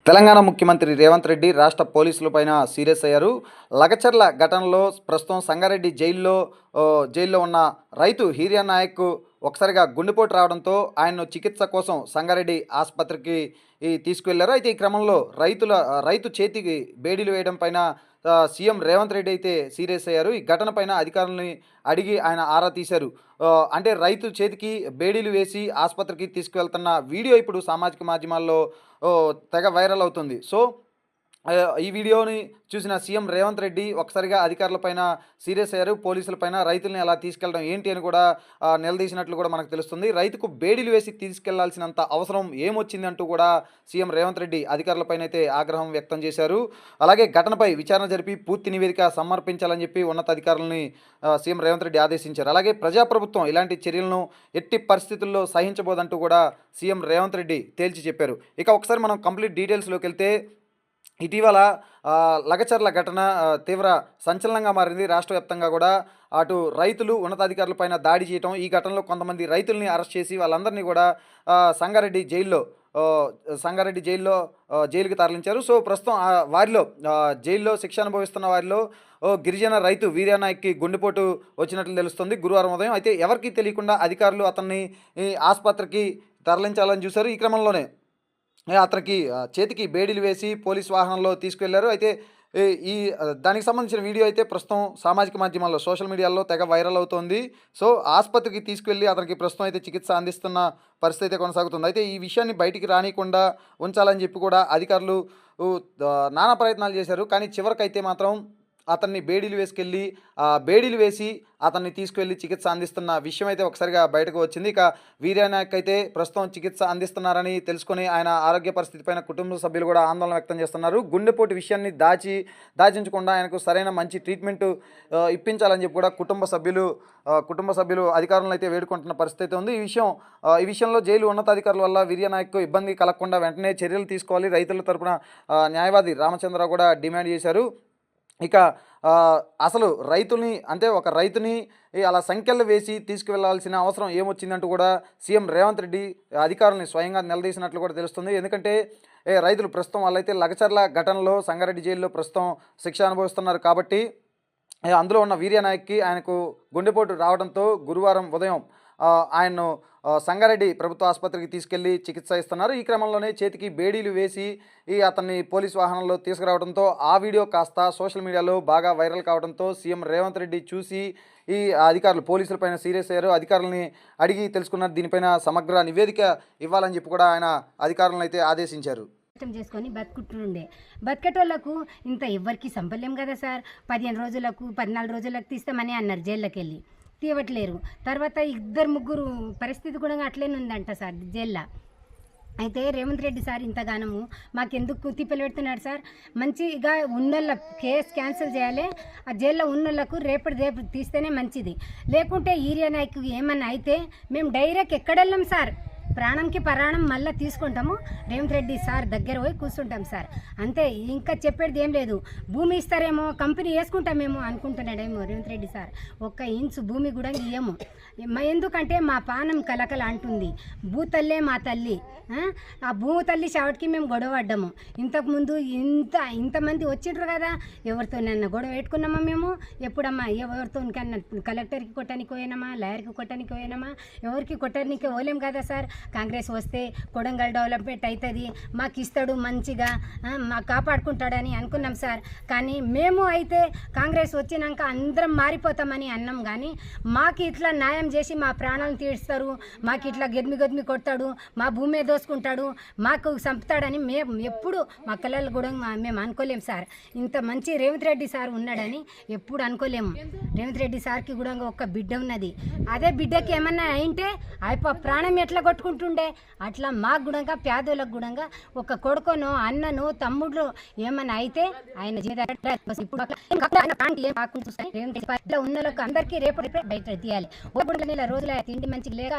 తెలంగాణ ముఖ్యమంత్రి రేవంత్ రెడ్డి రాష్ట్ర పోలీసులపైన సీరియస్ అయ్యారు. లగచర్ల ఘటనలో ప్రస్తుతం సంగారెడ్డి జైల్లో ఉన్న రైతు హీరియా నాయక్ ఒకసారిగా గుండెపోటు రావడంతో ఆయన్ను చికిత్స కోసం సంగారెడ్డి ఆసుపత్రికి తీసుకువెళ్లారు. అయితే ఈ క్రమంలో రైతు చేతికి బేడీలు వేయడం పైన సీఎం రేవంత్ రెడ్డి అయితే సీరియస్ అయ్యారు. ఈ ఘటన పైన అధికారులని అడిగి ఆయన ఆరా తీశారు. అంటే రైతు చేతికి బేడీలు వేసి ఆసుపత్రికి తీసుకువెళ్తున్న వీడియో ఇప్పుడు సామాజిక మాధ్యమాల్లో తెగ వైరల్ అవుతుంది. సో ఈ వీడియోని చూసిన సీఎం రేవంత్ రెడ్డి ఒకసారిగా అధికారులపైన సీరియస్ అయ్యారు. పోలీసులపైన రైతుల్ని అలా తీసుకెళ్ళడం ఏంటి అని కూడా నిలదీసినట్లు కూడా మనకు తెలుస్తుంది. రైతుకు బేడీలు వేసి తీసుకెళ్లాల్సినంత అవసరం ఏమొచ్చింది అంటూ కూడా సీఎం రేవంత్ రెడ్డి అధికారులపైన అయితే ఆగ్రహం వ్యక్తం చేశారు. అలాగే ఘటనపై విచారణ జరిపి పూర్తి నివేదిక సమర్పించాలని చెప్పి ఉన్నతాధికారులని సీఎం రేవంత్ రెడ్డి ఆదేశించారు. అలాగే ప్రజాప్రభుత్వం ఇలాంటి చర్యలను ఎట్టి పరిస్థితుల్లో సహించబోదంటూ కూడా సీఎం రేవంత్ రెడ్డి తేల్చి చెప్పారు. ఇక ఒకసారి మనం కంప్లీట్ డీటెయిల్స్లోకి వెళ్తే ఇటీవల లగచర్ల ఘటన తీవ్ర సంచలనంగా మారింది. రాష్ట్ర వ్యాప్తంగా కూడా అటు రైతులు ఉన్నతాధికారులపైన దాడి చేయటం, ఈ ఘటనలో కొంతమంది రైతుల్ని అరెస్ట్ చేసి వాళ్ళందరినీ కూడా సంగారెడ్డి జైల్లో జైలుకి తరలించారు. సో ప్రస్తుతం వారిలో జైల్లో శిక్ష అనుభవిస్తున్న వారిలో గిరిజన రైతు వీర్యానాయక్కి గుండెపోటు వచ్చినట్లు తెలుస్తుంది గురువారం ఉదయం. అయితే ఎవరికీ తెలియకుండా అధికారులు అతన్ని ఆసుపత్రికి తరలించాలని చూశారు. ఈ క్రమంలోనే అతనికి చేతికి బేడీలు వేసి పోలీస్ వాహనంలో తీసుకెళ్లారు. అయితే దానికి సంబంధించిన వీడియో అయితే ప్రస్తుతం సామాజిక మాధ్యమాల్లో సోషల్ మీడియాలో తెగ వైరల్ అవుతోంది. సో ఆసుపత్రికి తీసుకెళ్లి అతనికి ప్రస్తుతం అయితే చికిత్స అందిస్తున్న పరిస్థితి అయితే కొనసాగుతుంది. అయితే ఈ విషయాన్ని బయటికి రానికుండా ఉంచాలని చెప్పి కూడా అధికారులు నానా ప్రయత్నాలు చేశారు. కానీ చివరికైతే మాత్రం అతన్ని బేడీలు వేసి అతన్ని తీసుకువెళ్ళి చికిత్స అందిస్తున్న విషయం అయితే ఒకసారిగా బయటకు వచ్చింది. ఇక వీర్యానాయక్ అయితే ప్రస్తుతం చికిత్స అందిస్తున్నారని తెలుసుకొని ఆయన ఆరోగ్య పరిస్థితిపైన కుటుంబ సభ్యులు కూడా ఆందోళన వ్యక్తం చేస్తున్నారు. గుండెపోటు విషయాన్ని దాచించకుండా ఆయనకు సరైన మంచి ట్రీట్మెంట్ ఇప్పించాలని చెప్పి కూడా కుటుంబ సభ్యులు అధికారులను అయితే వేడుకుంటున్న పరిస్థితి ఉంది. ఈ విషయంలో జైలు ఉన్నతాధికారుల వల్ల వీర్యానాయక్ ఇబ్బంది కలగకుండా వెంటనే చర్యలు తీసుకోవాలి రైతుల తరపున న్యాయవాది రామచంద్రరావు కూడా డిమాండ్ చేశారు. ఇక అసలు ఒక రైతుని అలా సంఖ్యలు వేసి తీసుకువెళ్లాల్సిన అవసరం ఏమొచ్చిందంటూ కూడా సీఎం రేవంత్ రెడ్డి అధికారులని స్వయంగా నిలదీసినట్లు కూడా తెలుస్తుంది. ఎందుకంటే రైతులు ప్రస్తుతం వాళ్ళైతే లగచర్ల ఘటనలో సంగారెడ్డి జైల్లో ప్రస్తుతం శిక్ష అనుభవిస్తున్నారు కాబట్టి అందులో ఉన్న వీర్యానాయక్కి ఆయనకు గుండెపోటు రావడంతో గురువారం ఉదయం ఆయన్ను సంగారెడ్డి ప్రభుత్వ ఆసుపత్రికి తీసుకెళ్లి చికిత్స ఇస్తున్నారు. ఈ క్రమంలోనే చేతికి బేడీలు వేసి అతన్ని పోలీస్ వాహనంలో తీసుకురావడంతో ఆ వీడియో కాస్త సోషల్ మీడియాలో బాగా వైరల్ కావడంతో సీఎం రేవంత్ రెడ్డి చూసి ఈ అధికారులు పోలీసులపైన సీరియస్ అయ్యారు. అధికారులని అడిగి తెలుసుకున్నారు. దీనిపైన సమగ్ర నివేదిక ఇవ్వాలని చెప్పి కూడా ఆయన అధికారులను అయితే ఆదేశించారు. చేసుకొని బతికేటోళ్లకు ఇంత ఎవరికి సంపలేం కదా సార్. 15 రోజులకు 14 రోజులకు తీస్తామని అన్నారు జైల్లోకి వెళ్ళి, తీయవట్లేరు. తర్వాత 2-3 పరిస్థితి కూడా అట్లనే ఉందంట సార్ జైల్లో. అయితే రేవంత్ రెడ్డి సార్ ఇంతగానము మాకెందుకు తిప్పలు పెడుతున్నాడు సార్. మంచిగా ఉన్నోళ్ళ కేసు క్యాన్సిల్ చేయాలి. ఆ జైల్లో ఉన్నోళ్ళకు రేపు తీస్తేనే మంచిది. లేకుంటే వీర్యానాయక్ ఏమన్నా అయితే మేము డైరెక్ట్ ఎక్కడెళ్ళాం సార్, ప్రాణంకి ప్రాణం మళ్ళీ తీసుకుంటాము. రేవంత్ రెడ్డి సార్ దగ్గర పోయి కూర్చుంటాం సార్, అంతే. ఇంకా చెప్పేది ఏం లేదు. భూమి ఇస్తారేమో, కంపెనీ వేసుకుంటామేమో అనుకుంటున్నాడేమో రేవంత్ రెడ్డి సార్. 1 ఇంచు భూమి కూడా ఇయ్యము. ఎందుకంటే మా పానం కలకల అంటుంది. భూతల్లే మా తల్లి. ఆ భూతల్లి చావటికి మేము గొడవ పడ్డాము. ఇంతకుముందు ఇంతమంది వచ్చిండ్రు కదా, ఎవరితోనన్నా గొడవ పెట్టుకున్నామా మేము? ఎప్పుడమ్మా ఎవరితో కన్నా కలెక్టర్కి కొట్టడానికి పోయినామా, లాయర్కి కొట్టడానికి పోయినామా? ఎవరికి కొట్టడానికి పోలేం కదా సార్. కాంగ్రెస్ వస్తే కొడంగల్ డెవలప్మెంట్ అవుతుంది, మాకు ఇస్తాడు మంచిగా, మాకు కాపాడుకుంటాడని అనుకున్నాం సార్. కానీ మేము అయితే కాంగ్రెస్ వచ్చినాక అందరం మారిపోతామని అన్నాం. కానీ మాకు ఇట్లా న్యాయం చేసి మా ప్రాణాలను తీస్తారు, మాకు ఇట్లా గెద్మి కొడతాడు, మా భూమి దోసుకుంటాడు, మాకు చంపుతాడని మేము ఎప్పుడు మా కళలు కూడా మేము అనుకోలేము సార్. ఇంత మంచి రేవంత్ రెడ్డి సార్ ఉన్నాడని ఎప్పుడు అనుకోలేము. రేవంత్ రెడ్డి సార్కి కూడా ఒక బిడ్డ ఉన్నది. అదే బిడ్డకి ఏమన్నా అయింటే ప్రాణం ఎట్లా కొట్టుకుంటుండే అట్లా మాకు గుణంగా పేదోళ్ళకు గుణంగా ఒక కొడుకునో అన్ననో తమ్ముడు ఏమన్నా అయితే ఆయన ఇప్పుడు ఉన్న అందరికీ రేపు బయట తీయాలి. 1 నెల రోజుల తిండి మంచిగా లేక